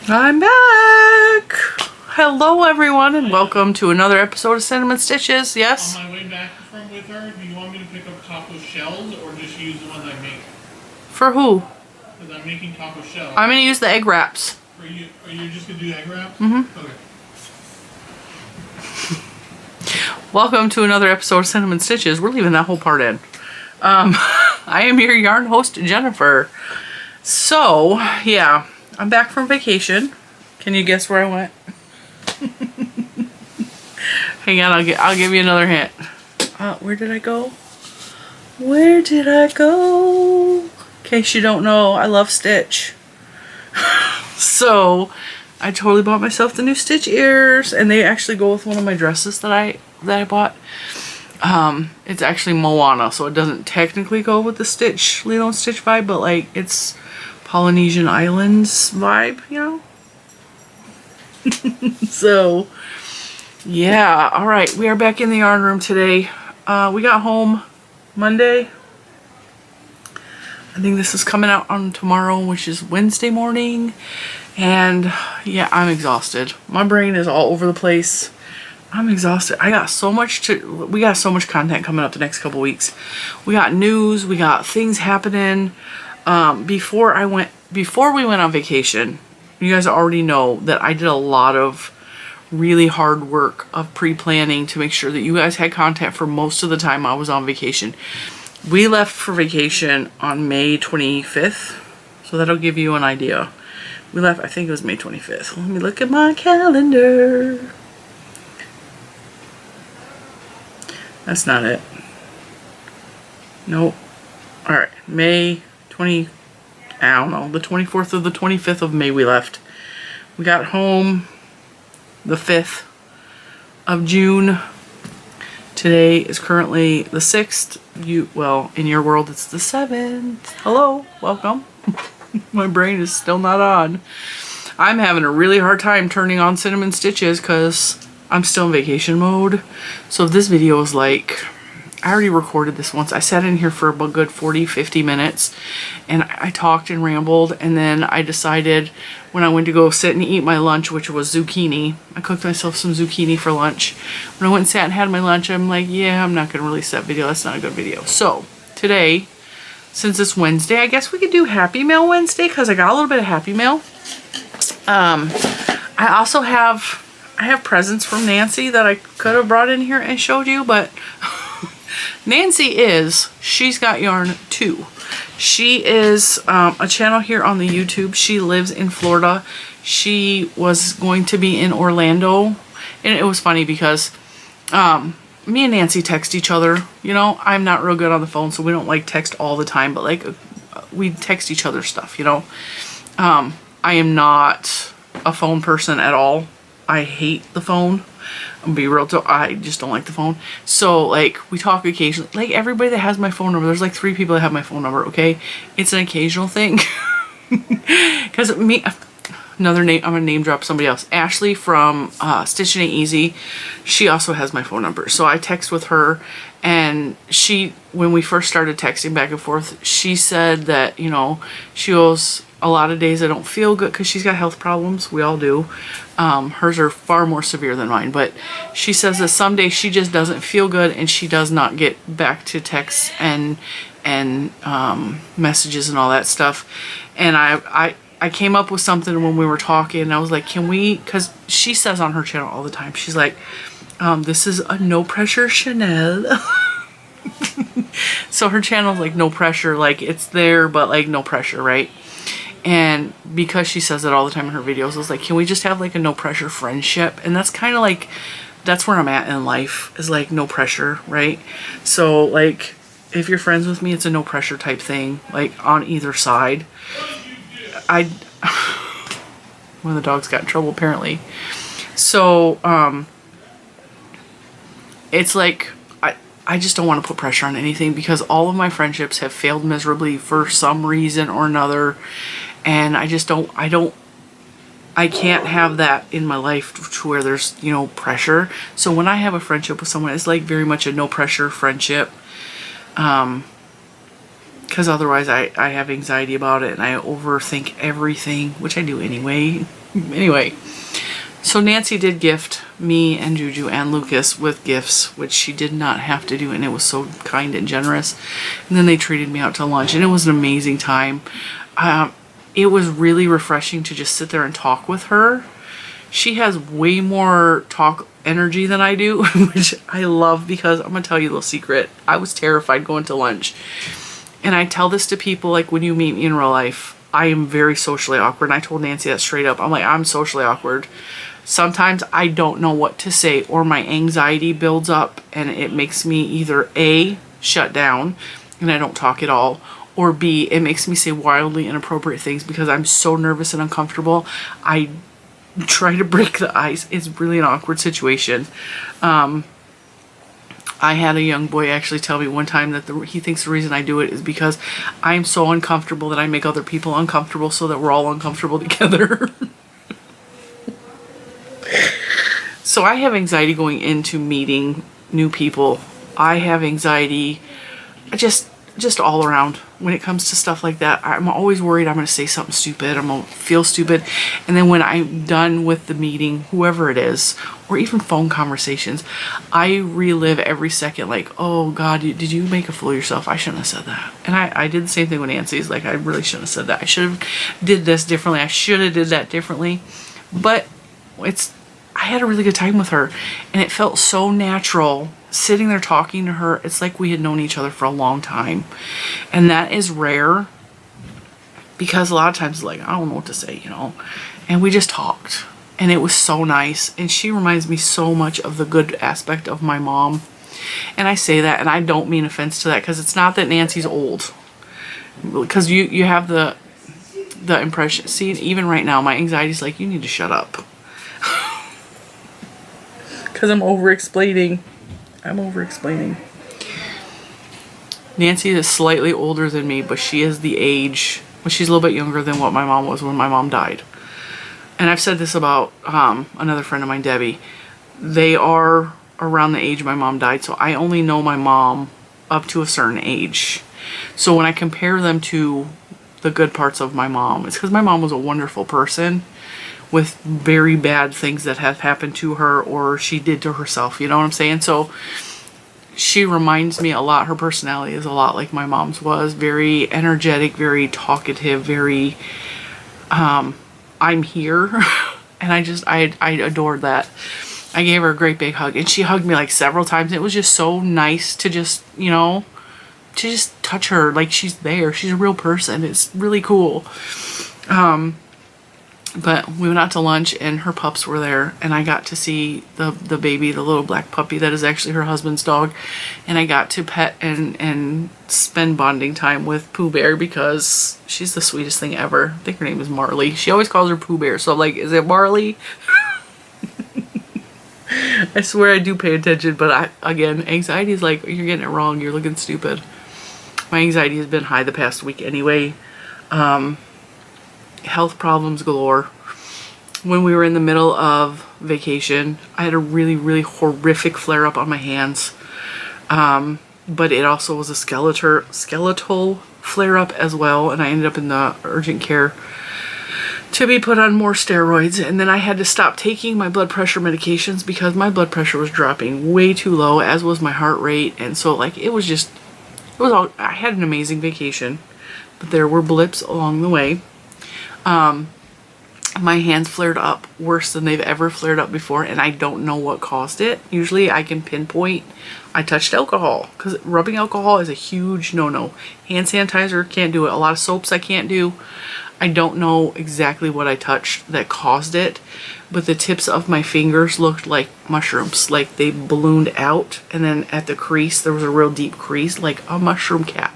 I'm back! Hello everyone and welcome to another episode of Cinnamon Stitches, yes? On my way back from with her, do you want me to pick up taco shells or just use the ones I make? For who? Because I'm making taco shells. I'm gonna use the egg wraps. Are you just gonna do egg wraps? Mm-hmm. Okay. Welcome to another episode of Cinnamon Stitches. We're leaving that whole part in. I am your yarn host, Jennifer. So, yeah, I'm back from vacation. Can you guess where I went? Hang on, I'll give you another hint. Where did I go? Where did I go? In case you don't know, I love Stitch. So, I totally bought myself the new Stitch ears, and they actually go with one of my dresses that I bought. It's actually Moana, so it doesn't technically go with the Stitch, Lilo N Stitch vibe, but like it's Polynesian Islands vibe, you know? So, yeah, alright, we are back in the yarn room today. We got home Monday. I think this is coming out on tomorrow, which is Wednesday morning. And yeah, I'm exhausted. My brain is all over the place. I'm exhausted. We got so much content coming up the next couple weeks. We got news, we got things happening. Before we went on vacation, you guys already know that I did a lot of really hard work of pre-planning to make sure that you guys had content for most of the time I was on vacation. We left for vacation on May 25th, so that'll give you an idea. We left, I think it was May 25th. Let me look at my calendar. That's not it. Nope. Alright, May 20, I don't know, the 24th or the 25th of May we left. We got home the 5th of June. Today is currently the 6th. Well, in your world it's the 7th. Hello, welcome. My brain is still not on. I'm having a really hard time turning on Cinnamon Stitches because I'm still in vacation mode. So if this video is like, I already recorded this once. I sat in here for a good 40-50 minutes and I talked and rambled, and then I decided when I went to go sit and eat my lunch, which was zucchini. I cooked myself some zucchini for lunch. When I went and sat and had my lunch, I'm like, yeah, I'm not going to release that video. That's not a good video. So today, since it's Wednesday, I guess we could do Happy Mail Wednesday because I got a little bit of Happy Mail. I also have presents from Nancy that I could have brought in here and showed you, but she's got yarn too. She is a channel here on the YouTube. She lives in Florida. She was going to be in Orlando, and it was funny because me and Nancy text each other. You know, I'm not real good on the phone, so we don't like text all the time, but like we text each other stuff, you know. I am not a phone person at all. I hate the phone. I'm gonna be real, I just don't like the phone. So like we talk occasionally, like everybody that has my phone number, there's like 3 people that have my phone number, okay? It's an occasional thing. Because another name, I'm gonna name drop somebody else. Ashley from Stitching Ain't Easy, she also has my phone number. So I text with her, and when we first started texting back and forth, she said that, you know, she goes, a lot of days I don't feel good because she's got health problems. We all do. Hers are far more severe than mine, but she says that some days she just doesn't feel good and she does not get back to texts and messages and all that stuff. And I came up with something when we were talking, and I was like, can we, because she says on her channel all the time, she's like, this is a no pressure Chanel. So her channel's like no pressure, like it's there but like no pressure, right? And because she says it all the time in her videos, I was like, can we just have like a no pressure friendship? And that's kind of like, that's where I'm at in life, is like no pressure, right? So like, if you're friends with me, it's a no pressure type thing, like on either side. One of the dogs got in trouble apparently. So, it's like, I just don't want to put pressure on anything because all of my friendships have failed miserably for some reason or another. And I just don't, I can't have that in my life to where there's, you know, pressure. So when I have a friendship with someone, it's like very much a no pressure friendship. Because otherwise I have anxiety about it and I overthink everything, which I do anyway. Anyway, so Nancy did gift me and Juju and Lucas with gifts, which she did not have to do, and it was so kind and generous. And then they treated me out to lunch, and it was an amazing time. It was really refreshing to just sit there and talk with her. She has way more talk energy than I do, which I love, because I'm gonna tell you a little secret. I was terrified going to lunch. And I tell this to people, like, when you meet me in real life, I am very socially awkward. And I told Nancy that straight up. I'm like, I'm socially awkward. Sometimes I don't know what to say, or my anxiety builds up and it makes me either A, shut down and I don't talk at all, or B, it makes me say wildly inappropriate things because I'm so nervous and uncomfortable. I try to break the ice. It's really an awkward situation. I had a young boy actually tell me one time that he thinks the reason I do it is because I'm so uncomfortable that I make other people uncomfortable, so that we're all uncomfortable together. So I have anxiety going into meeting new people. I have anxiety just all around when it comes to stuff like that. I'm always worried I'm going to say something stupid. I'm going to feel stupid. And then when I'm done with the meeting, whoever it is, or even phone conversations, I relive every second like, oh God, did you make a fool of yourself? I shouldn't have said that. And I did the same thing with Nancy's. Like, I really shouldn't have said that. I should have did this differently. I should have did that differently. But I had a really good time with her, and it felt so natural sitting there talking to her. It's like we had known each other for a long time, and that is rare, because a lot of times, like, I don't know what to say, you know, and we just talked, and it was so nice. And she reminds me so much of the good aspect of my mom, and I say that, and I don't mean offense to that, because it's not that Nancy's old, because you have the impression. See, even right now my anxiety's like, you need to shut up. Because I'm over-explaining. Nancy is slightly older than me, but she is the age, well, she's a little bit younger than what my mom was when my mom died. And I've said this about another friend of mine, Debbie. They are around the age my mom died, so I only know my mom up to a certain age. So when I compare them to the good parts of my mom, it's because my mom was a wonderful person with very bad things that have happened to her or she did to herself, you know what I'm saying? So she reminds me a lot, her personality is a lot like my mom's was, very energetic, very talkative, very I'm here. And I adored that. I gave her a great big hug, and she hugged me like several times. It was just so nice to just, you know, to just touch her like she's there. She's a real person. It's really cool. But we went out to lunch, and her pups were there, and I got to see the baby, the little black puppy that is actually her husband's dog, and I got to pet and spend bonding time with Pooh Bear, because she's the sweetest thing ever. I think her name is Marley. She always calls her Pooh Bear, so I'm like, is it Marley? I swear I do pay attention, but again, anxiety is like, you're getting it wrong, you're looking stupid. My anxiety has been high the past week anyway. Health problems galore. When we were in the middle of vacation, I had a really, really horrific flare-up on my hands. But it also was a skeletal flare-up as well, and I ended up in the urgent care to be put on more steroids. And then I had to stop taking my blood pressure medications because my blood pressure was dropping way too low, as was my heart rate. And so, like, I had an amazing vacation, but there were blips along the way. My hands flared up worse than they've ever flared up before, and I don't know what caused it. Usually I can pinpoint I touched alcohol, because rubbing alcohol is a huge no-no. Hand sanitizer, can't do it. A lot of soaps I can't do. I don't know exactly what I touched that caused it, but the tips of my fingers looked like mushrooms, like they ballooned out, and then at the crease there was a real deep crease, like a mushroom cap.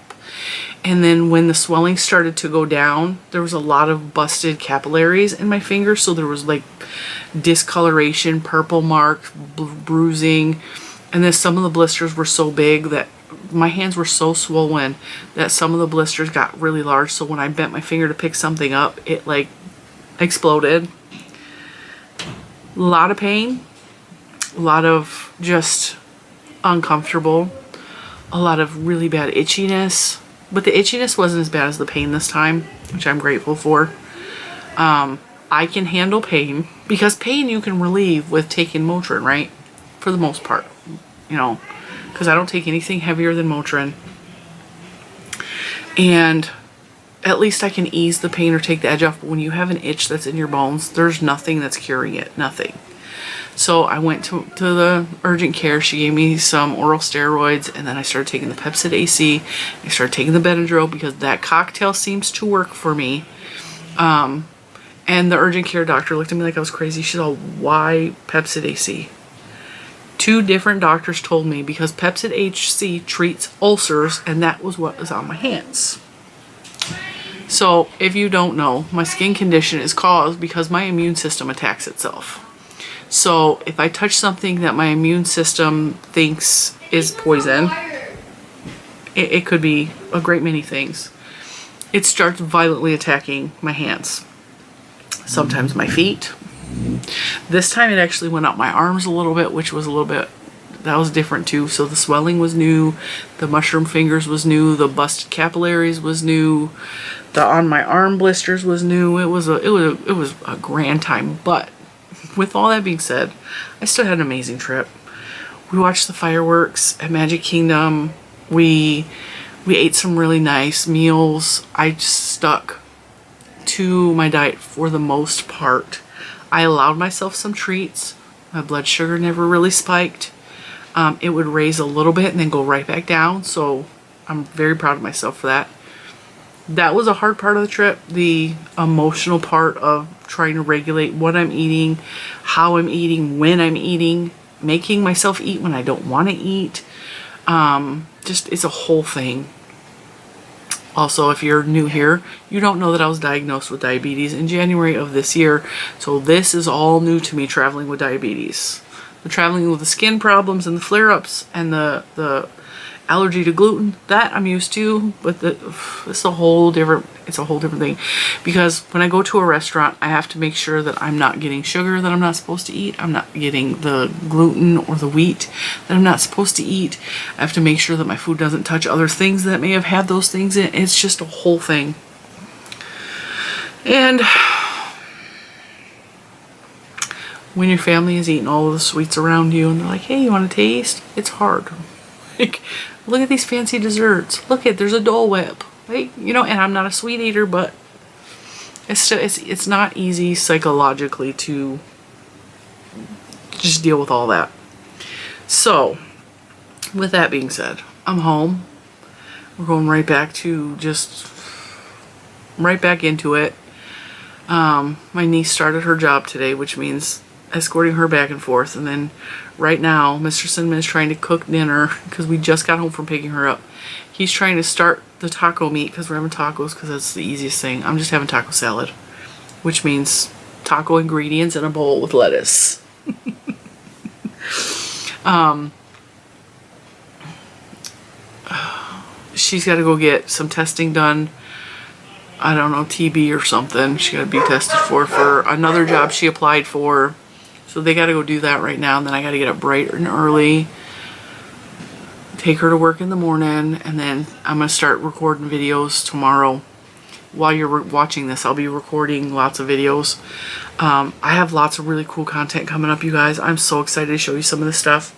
And then when the swelling started to go down, there was a lot of busted capillaries in my fingers. So there was like discoloration, purple marks, bruising. And then some of the blisters were so big that my hands were so swollen that some of the blisters got really large. So when I bent my finger to pick something up, it like exploded. A lot of pain, a lot of just uncomfortable, a lot of really bad itchiness. But the itchiness wasn't as bad as the pain this time, which I'm grateful for. I can handle pain, because pain you can relieve with taking Motrin, right? For the most part, you know, because I don't take anything heavier than Motrin. And at least I can ease the pain or take the edge off. But when you have an itch that's in your bones, there's nothing that's curing it, nothing. So I went to the urgent care. She gave me some oral steroids, and then I started taking the Pepcid AC. I started taking the Benadryl because that cocktail seems to work for me. And the urgent care doctor looked at me like I was crazy. She said, why Pepcid AC? 2 different doctors told me because Pepcid AC treats ulcers, and that was what was on my hands. So if you don't know, my skin condition is caused because my immune system attacks itself. So if I touch something that my immune system thinks is poison, it could be a great many things. It starts violently attacking my hands. Sometimes my feet. This time it actually went up my arms a little bit, which was a little bit, that was different too. So the swelling was new, the mushroom fingers was new, the busted capillaries was new, the on my arm blisters was new. It was a grand time. But with all that being said, I still had an amazing trip. We watched the fireworks at Magic Kingdom. We ate some really nice meals. I just stuck to my diet for the most part. I allowed myself some treats. My blood sugar never really spiked. It would raise a little bit and then go right back down. So I'm very proud of myself for that. That was a hard part of the trip. The emotional part of trying to regulate what I'm eating, how I'm eating, when I'm eating, making myself eat when I don't want to eat. Just, it's a whole thing. Also, if you're new here, you don't know that I was diagnosed with diabetes in January of this year. So this is all new to me, traveling with diabetes. The traveling with the skin problems and the flare-ups and the allergy to gluten, that I'm used to, but it's a whole different thing. Because when I go to a restaurant, I have to make sure that I'm not getting sugar that I'm not supposed to eat. I'm not getting the gluten or the wheat that I'm not supposed to eat. I have to make sure that my food doesn't touch other things that may have had those things in. It's just a whole thing. And when your family is eating all of the sweets around you and they're like, hey, you want to taste? It's hard. Like, look at these fancy desserts. Look at, there's a Dole Whip. Like, you know, and I'm not a sweet eater, but it's not easy psychologically to just deal with all that. So, with that being said, I'm home. We're going right back to right back into it. My niece started her job today, which means escorting her back and forth. And then right now, Mr. Cinnamon is trying to cook dinner because we just got home from picking her up. He's trying to start the taco meat because we're having tacos because that's the easiest thing. I'm just having taco salad, which means taco ingredients in a bowl with lettuce. She's got to go get some testing done. I don't know, TB or something. She got to be tested for another job she applied for. So they got to go do that right now. And then I got to get up bright and early, take her to work in the morning, and then I'm going to start recording videos tomorrow. While you're watching this, I'll be recording lots of videos. I have lots of really cool content coming up, you guys. I'm so excited to show you some of this stuff.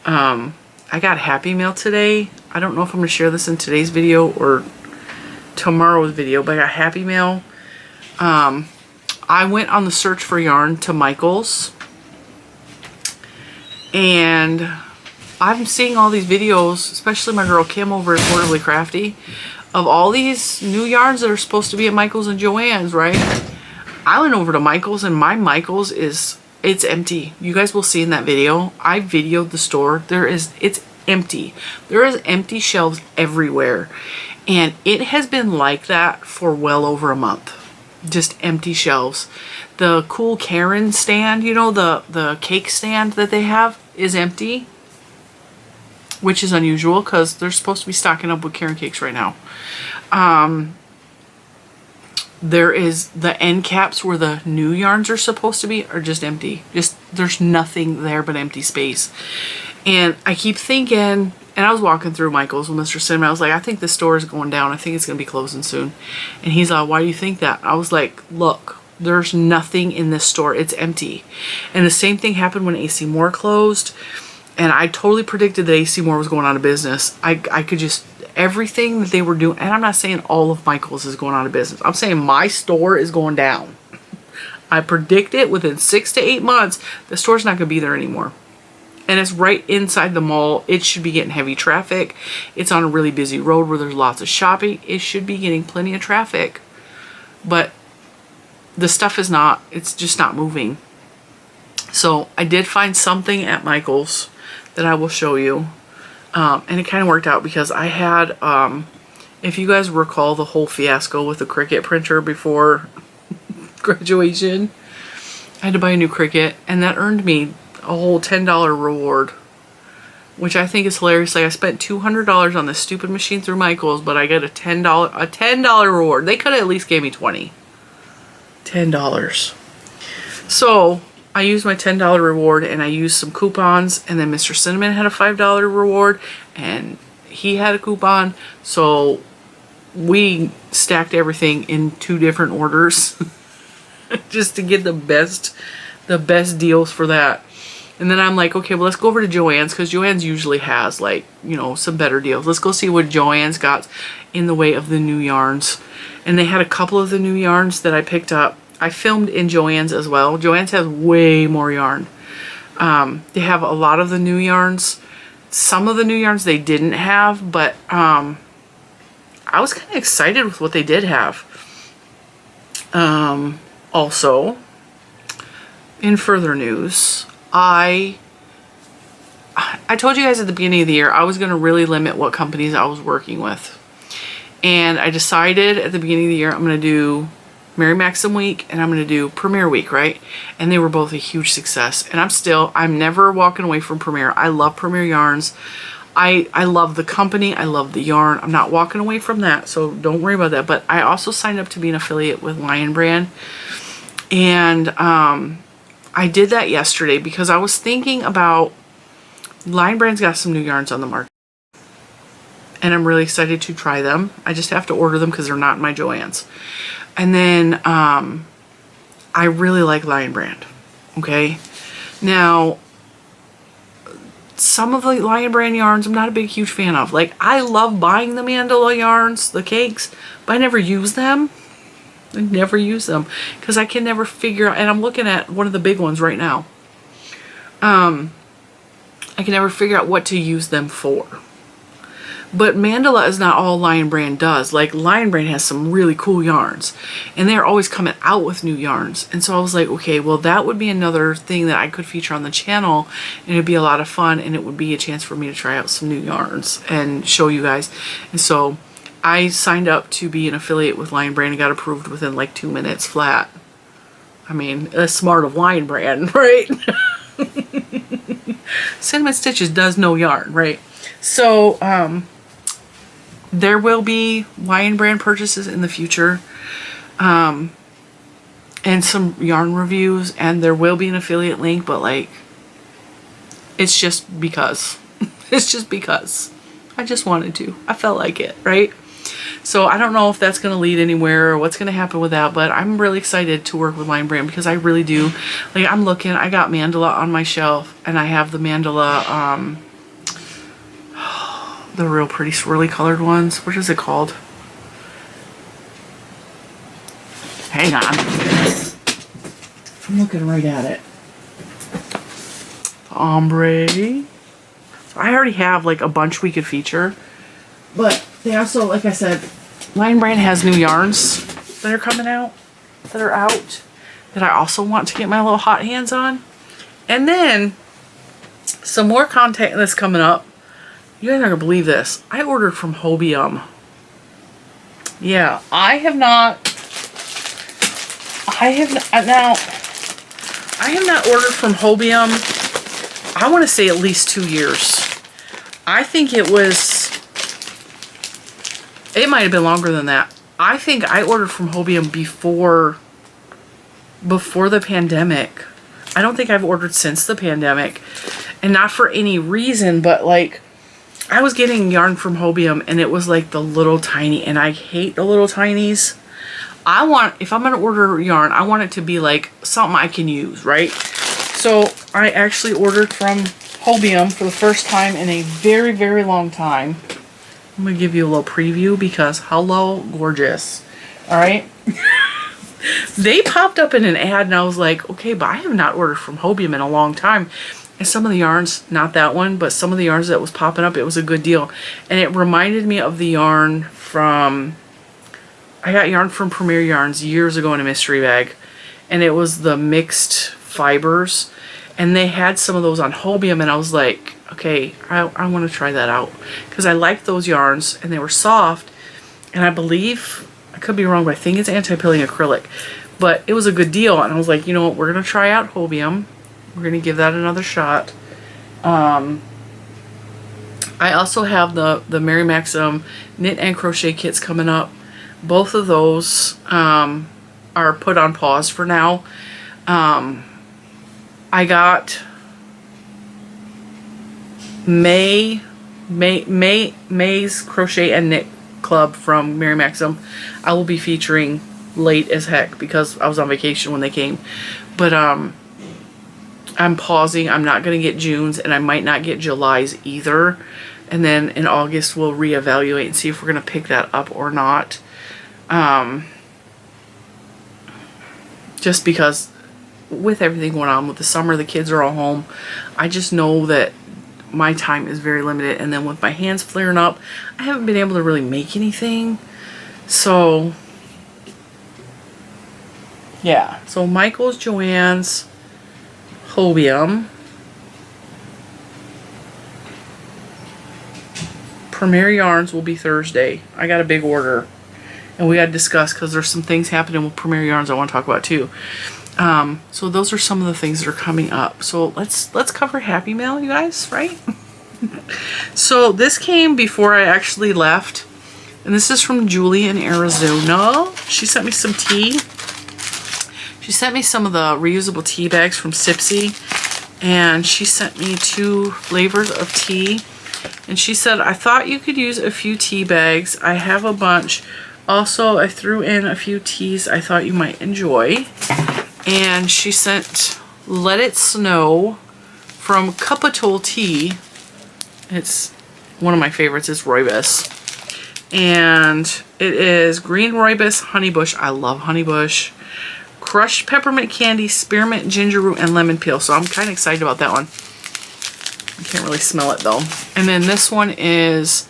I got Happy Mail today. I don't know if I'm going to share this in today's video or tomorrow's video, but I got Happy Mail. I went on the search for yarn to Michael's, and I'm seeing all these videos, especially my girl Kim over at Quarterly Crafty, of all these new yarns that are supposed to be at Michael's and Joann's, right? I went over to Michael's, and my Michael's it's empty. You guys will see in that video. I videoed the store. It's empty. There is empty shelves everywhere. And it has been like that for well over a month. Just empty shelves. The Cool Karen stand, you know, the cake stand that they have is empty. Which is unusual because they're supposed to be stocking up with Karen cakes right now. There is the end caps where the new yarns are supposed to be are just empty. There's nothing there but empty space. And I keep thinking, and I was walking through Michael's with Mr. Cinnamon. I was like, I think this store is going down. I think it's going to be closing soon. And he's like, why do you think that? I was like, look, There's nothing in this store. It's empty. And the same thing happened when AC Moore closed. And I totally predicted that AC Moore was going out of business. I could just, everything that they were doing, and I'm not saying all of Michael's is going out of business. I'm saying my store is going down. I predict it within 6 to 8 months, the store's not going to be there anymore. And it's right inside the mall. It should be getting heavy traffic. It's on a really busy road where there's lots of shopping. It should be getting plenty of traffic. But the stuff is not, it's just not moving. So I did find something at Michael's that I will show you. And it kind of worked out because I had, if you guys recall the whole fiasco with the Cricut printer before graduation, I had to buy a new Cricut, and that earned me a whole $10 reward, which I think is hilarious. Like, I spent $200 on this stupid machine through Michael's, but I got a $10 reward. They could have at least gave me $20. $10. So I used my $10 reward, and I used some coupons, and then Mr. Cinnamon had a $5 reward, and he had a coupon. So we stacked everything in 2 different orders just to get the best deals for that. And then I'm like, okay, well, let's go over to Joann's, because Joann's usually has, like, you know, some better deals. Let's go see what Joann's got in the way of the new yarns. And they had a couple of the new yarns that I picked up. I filmed in Joann's as well. Joann's has way more yarn. They have a lot of the new yarns. Some of the new yarns they didn't have, but I was kind of excited with what they did have. Also, in further news, I told you guys at the beginning of the year I was going to really limit what companies I was working with. And I decided at the beginning of the year I'm going to do Mary Maxim Week and I'm going to do Premiere Week, right? And they were both a huge success. And I'm never walking away from Premiere. I love Premiere Yarns. I love the company. I love the yarn. I'm not walking away from that, so don't worry about that. But I also signed up to be an affiliate with Lion Brand. And I did that yesterday because I was thinking about Lion Brand's got some new yarns on the market. And I'm really excited to try them. I just have to order them because they're not in my Joann's. And then I really like Lion Brand. Okay. Now, some of the Lion Brand yarns I'm not a big huge fan of. Like, I love buying the mandala yarns, the cakes, but I never use them. I never use them because I can never figure out, and I'm looking at one of the big ones right now. I can never figure out what to use them for. But mandala is not all Lion Brand does. Like, Lion Brand has some really cool yarns, and they're always coming out with new yarns. And so I was like, okay, well, that would be another thing that I could feature on the channel, and it'd be a lot of fun, and it would be a chance for me to try out some new yarns and show you guys. And so I signed up to be an affiliate with Lion Brand and got approved within like 2 minutes flat. I mean, that's smart of Lion Brand, right? Cinnamon Stitches does know yarn, right? So, there will be Lion Brand purchases in the future, and some yarn reviews, and there will be an affiliate link, but like, it's just because. It's just because. I just wanted to. I felt like it, right? So I don't know if that's going to lead anywhere or what's going to happen with that, but I'm really excited to work with Lion Brand because I really do. Like, I'm looking, I got mandala on my shelf, and I have the mandala, the real pretty swirly colored ones. What is it called? Hang on. I'm looking right at it. The ombre. So I already have like a bunch we could feature. But they also, like I said, Lion Brand has new yarns that are coming out, that are out, that I also want to get my little hot hands on. And then some more content that's coming up. You guys aren't going to believe this. I ordered from Hobium. Yeah, I have not ordered from Hobium, I want to say at least 2 years. I think it might have been longer than that. I think I ordered from Hobium before the pandemic. I don't think I've ordered since the pandemic. And not for any reason, but like, I was getting yarn from Hobium and it was like the little tiny, and I hate the little tinies. if I'm gonna order yarn, I want it to be like something I can use, right? So I actually ordered from Hobium for the first time in a very, very long time. I'm gonna give you a little preview because hello, gorgeous. All right. They popped up in an ad and I was like, okay, but I have not ordered from Hobium in a long time. And some of the yarns, not that one, but some of the yarns that was popping up, it was a good deal. And it reminded me of the yarn from, I got yarn from Premier Yarns years ago in a mystery bag. And it was the mixed fibers. And they had some of those on Hobium and I was like, okay, I want to try that out. Because I liked those yarns and they were soft. And I believe, I could be wrong, but I think it's anti-pilling acrylic. But it was a good deal. And I was like, you know what, we're going to try out Hobium. We're going to give that another shot. I also have the Mary Maxim knit and crochet kits coming up. Both of those are put on pause for now. I got May's Crochet and Knit Club from Mary Maxim. I will be featuring late as heck because I was on vacation when they came. But I'm pausing. I'm not going to get June's and I might not get July's either. And then in August we'll reevaluate and see if we're going to pick that up or not. Just because with everything going on with the summer, the kids are all home. I just know that my time is very limited. And then with my hands flaring up, I haven't been able to really make anything. So yeah. So Michael's, Joann's, Hobium, Premier Yarns will be Thursday. I got a big order. And we got to discuss because there's some things happening with Premier Yarns I want to talk about too. So those are some of the things that are coming up. So let's cover Happy Mail, you guys, right? So this came before I actually left. And this is from Julie in Arizona. She sent me some tea. She sent me some of the reusable tea bags from Sipsy. And she sent me 2 flavors of tea. And she said, I thought you could use a few tea bags. I have a bunch. Also, I threw in a few teas I thought you might enjoy. And she sent Let It Snow from Cupatol Tea. It's one of my favorites. It's rooibos. And it is green rooibos, honeybush. I love honeybush. Crushed peppermint candy, spearmint, ginger root, and lemon peel. So I'm kind of excited about that one. I can't really smell it though. And then this one is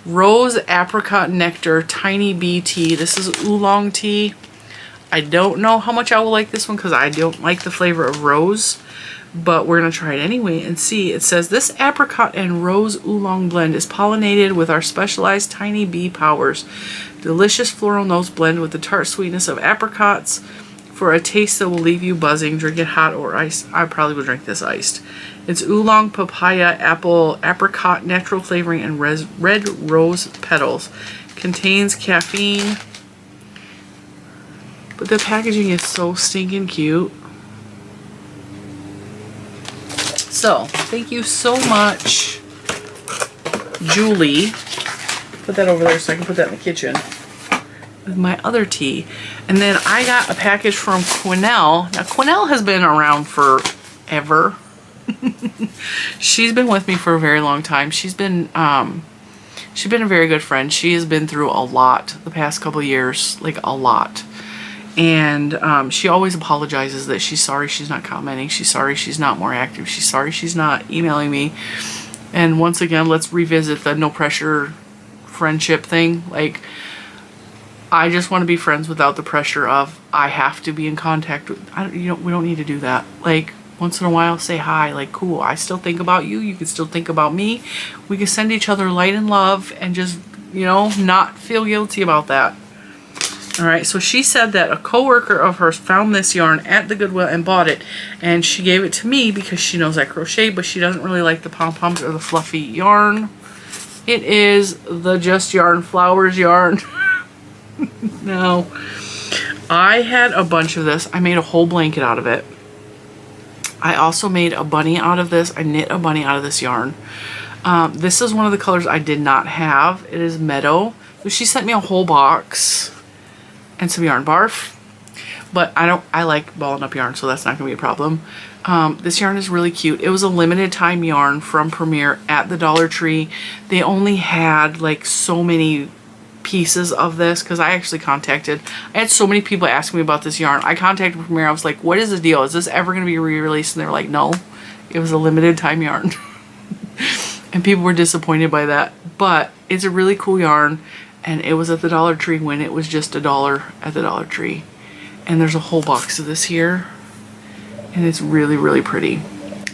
Rose Apricot Nectar Tiny Bee Tea. This is oolong tea. I don't know how much I will like this one because I don't like the flavor of rose. But we're going to try it anyway and see. It says, this apricot and rose oolong blend is pollinated with our specialized tiny bee powers. Delicious floral notes blend with the tart sweetness of apricots for a taste that will leave you buzzing. Drink it hot or iced. I probably would drink this iced. It's oolong, papaya, apple, apricot, natural flavoring, and red rose petals. Contains caffeine. But the packaging is so stinking cute. So, thank you so much, Julie. Put that over there so I can put that in the kitchen with my other tea. And then I got a package from Quinnell. Now, Quinnell has been around forever. She's been with me for a very long time. She's been a very good friend. She has been through a lot the past couple of years, like a lot. And she always apologizes that she's sorry she's not commenting. She's sorry she's not more active. She's sorry she's not emailing me. And once again, let's revisit the no pressure friendship thing. Like, I just want to be friends without the pressure of I have to be in contact with. We don't need to do that. Like, once in a while, say hi. Like, cool. I still think about you. You can still think about me. We can send each other light and love and just, not feel guilty about that. All right, so she said that a coworker of hers found this yarn at the Goodwill and bought it, and she gave it to me because she knows I crochet, but she doesn't really like the pom-poms or the fluffy yarn. It is the Just Yarn Flowers yarn. No. I had a bunch of this. I made a whole blanket out of it. I also made a bunny out of this. I knit a bunny out of this yarn. This is one of the colors I did not have. It is Meadow. So she sent me a whole box. and some yarn barf. But I like balling up yarn, so that's not gonna be a problem. This yarn is really cute. It was a limited time yarn from Premier at the Dollar Tree. They only had like so many pieces of this because I actually contacted, I had so many people asking me about this yarn. I contacted Premier. I was like, what is the deal? Is this ever gonna be re-released? And they were like, no, it was a limited time yarn. And people were disappointed by that. But it's a really cool yarn, and it was at the Dollar Tree when it was just $1 at the Dollar Tree. And there's a whole box of this here, and it's really, really pretty.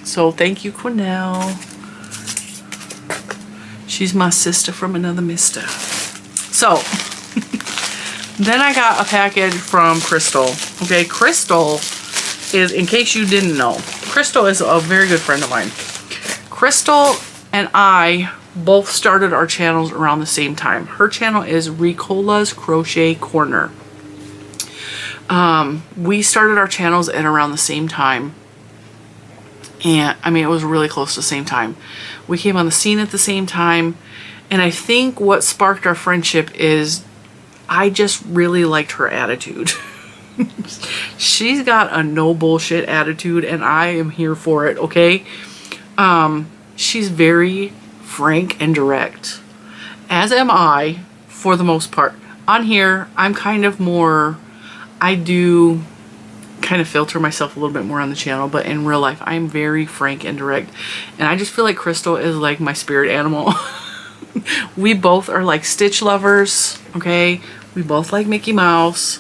So thank you, Quinnell. She's my sister from another mister. So then I got a package from Crystal. Okay, Crystal is, in case you didn't know, Crystal is a very good friend of mine. Crystal and I both started our channels around the same time. Her channel is Ricola's Crochet Corner. We started our channels at around the same time. And I mean, it was really close to the same time. We came on the scene at the same time. And I think what sparked our friendship is I just really liked her attitude. She's got a no bullshit attitude, and I am here for it, okay? She's very frank and direct, as am I for the most part. On here, I'm kind of more, I do kind of filter myself a little bit more on the channel, but in real life, I'm very frank and direct. And I just feel like Crystal is like my spirit animal. We both are like Stitch lovers, okay? We both like Mickey Mouse.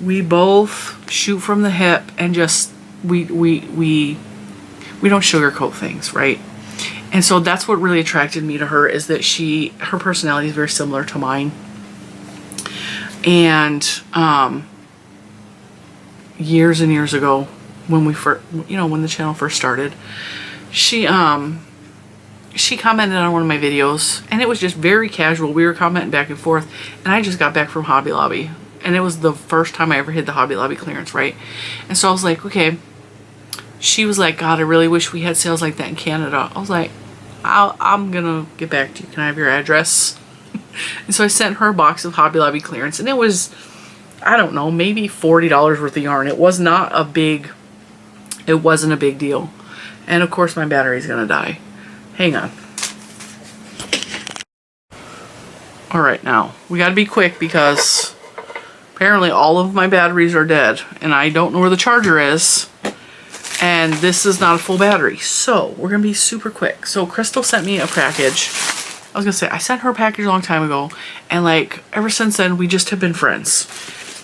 We both shoot from the hip, and just, we don't sugarcoat things, right? And so that's what really attracted me to her, is that her personality is very similar to mine. And years and years ago, when we first, when the channel first started, she commented on one of my videos, and it was just very casual. We were commenting back and forth, and I just got back from Hobby Lobby, and it was the first time I ever hit the Hobby Lobby clearance, right? And so I was like, okay. She was like, God, I really wish we had sales like that in Canada. I was like, I'm gonna get back to you. Can I have your address? And so I sent her a box of Hobby Lobby clearance, and it was, I don't know, maybe $40 worth of yarn. It was not a big, it wasn't a big deal. And of course my battery's gonna die. Hang on. All right, now we gotta be quick because apparently all of my batteries are dead, and I don't know where the charger is. And this is not a full battery, so we're gonna be super quick. So Crystal sent me a package. I was gonna say, I sent her a package a long time ago, and like ever since then we just have been friends.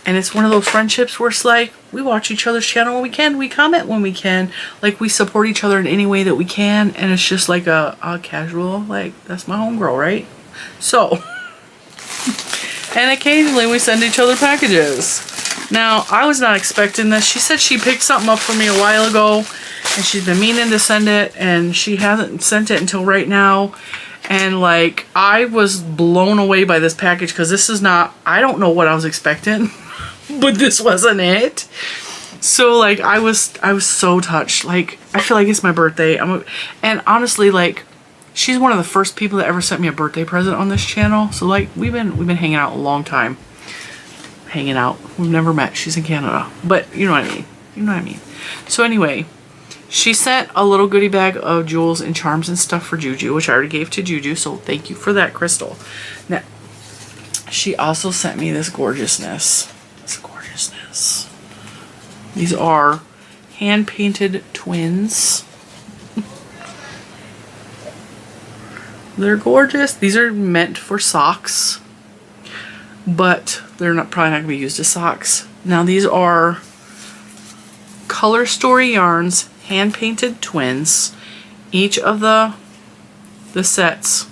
And it's one of those friendships where it's like, we watch each other's channel when we can, we comment when we can, like we support each other in any way that we can, and it's just like a casual, like, that's my homegirl, right? So, and occasionally we send each other packages. Now, I was not expecting this. She said she picked something up for me a while ago, and she's been meaning to send it, and she hasn't sent it until right now. And like, I was blown away by this package, because this is not, I don't know what I was expecting, but this wasn't it. So like, I was so touched. Like, I feel like it's my birthday. And honestly, like, she's one of the first people that ever sent me a birthday present on this channel. So like, we've been hanging out a long time. Hanging out. We've never met. She's in Canada. But you know what I mean. You know what I mean. So anyway, she sent a little goodie bag of jewels and charms and stuff for Juju, which I already gave to Juju. So thank you for that, Crystal. Now, she also sent me this gorgeousness. This gorgeousness. These are hand-painted twins. They're gorgeous. These are meant for socks, but they're probably not going to be used as socks. Now these are Color Story Yarns hand-painted twins. Each of the sets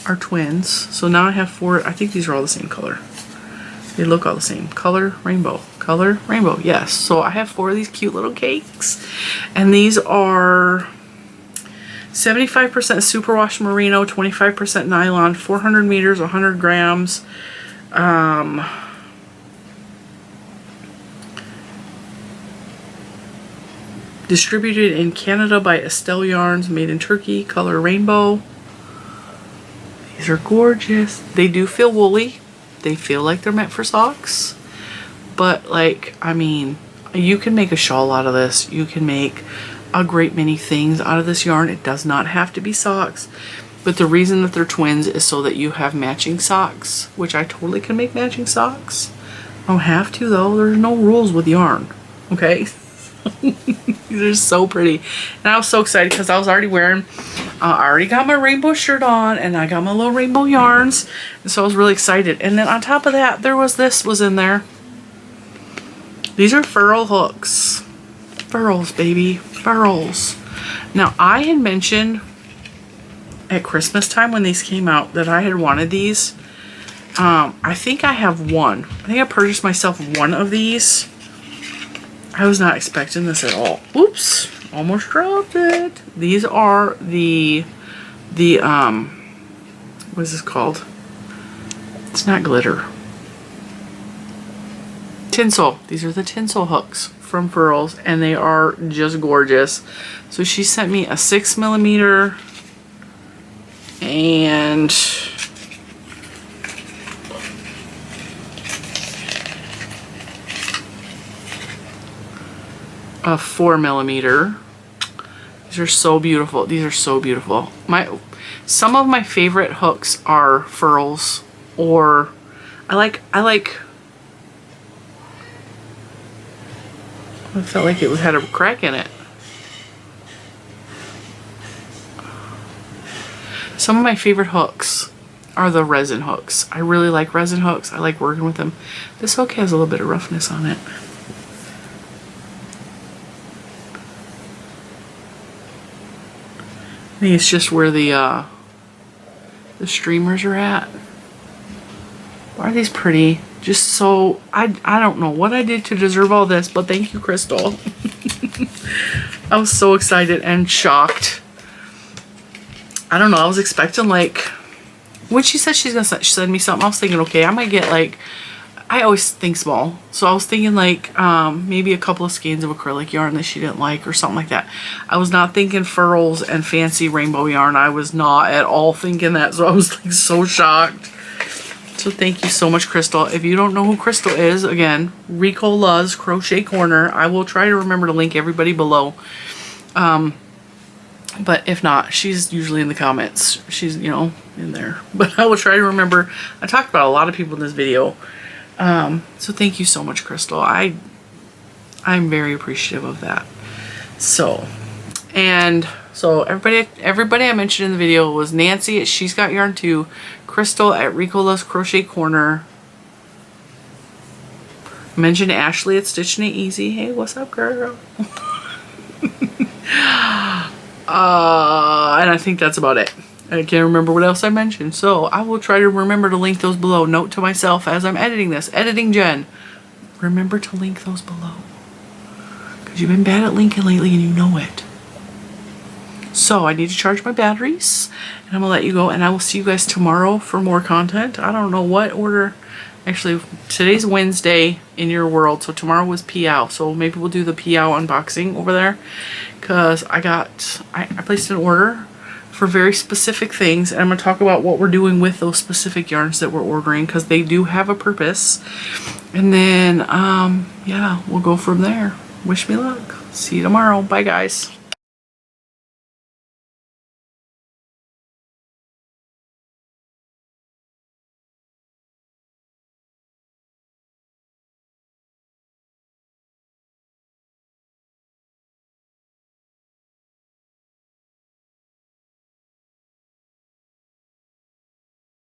are twins. So now I have 4. I think these are all the same color. They look all the same. Color, rainbow. Color, rainbow. Yes. So I have 4 of these cute little cakes. And these are 75% superwash merino, 25% nylon, 400 meters, 100 grams. Distributed in Canada by Estelle Yarns, made in Turkey, color rainbow. These are gorgeous. They do feel woolly. They feel like they're meant for socks. But like, I mean, you can make a shawl out of this. You can make a great many things out of this yarn. It does not have to be socks. But the reason that they're twins is so that you have matching socks, which I totally can make matching socks. I don't have to though. There's no rules with yarn. Okay. These are so pretty. And I was so excited because I was already wearing, I already got my rainbow shirt on and I got my little rainbow yarns. And so I was really excited. And then on top of that, there was this was in there. These are furl hooks. Furls, baby. Furls. Now, I had mentioned at Christmas time when these came out that I had wanted these. I think I have one. I think I purchased myself one of these. I was not expecting this at all. Oops. Almost dropped it. These are the what is this called? It's not glitter. Tinsel. These are the tinsel hooks from Furls, and they are just gorgeous. So she sent me a 6mm and a 4mm. These are so beautiful. These are so beautiful. Some of my favorite hooks are Furls, or I felt like it had a crack in it. Some of my favorite hooks are the resin hooks. I really like resin hooks. I like working with them. This hook has a little bit of roughness on it. I think it's just where the streamers are at. Why are these pretty? Just so, I don't know what I did to deserve all this, but thank you, Crystal. I was so excited and shocked. I don't know, I was expecting like, when she said she's gonna send me something, I was thinking, okay, I might get like, I always think small. So I was thinking like maybe a couple of skeins of acrylic yarn that she didn't like or something like that. I was not thinking furls and fancy rainbow yarn. I was not at all thinking that. So I was like so shocked. So thank you so much, Crystal. If you don't know who Crystal is, again, Rico Loves Crochet Corner. I will try to remember to link everybody below. But if not, she's usually in the comments. She's, you know, in there. But I will try to remember. I talked about a lot of people in this video. So thank you so much, Crystal. I'm very appreciative of that. So, and so everybody I mentioned in the video was Nancy at She's Got Yarn Too, Crystal at Rico Loves Crochet Corner. Mentioned Ashley at Stitching It Easy. Hey, what's up, girl? And I think that's about it. I can't remember what else I mentioned. So I will try to remember to link those below. Note to myself as I'm editing this. Editing Jen. Remember to link those below. Because you've been bad at linking lately and you know it. So I need to charge my batteries. And I'm going to let you go. And I will see you guys tomorrow for more content. I don't know what order. Actually, today's Wednesday in your world. So tomorrow was Piao. So maybe we'll do the Piao unboxing over there. Because I placed an order for very specific things, and I'm going to talk about what we're doing with those specific yarns that we're ordering, because they do have a purpose. And then yeah, we'll go from there. Wish me luck. See you tomorrow. Bye, guys.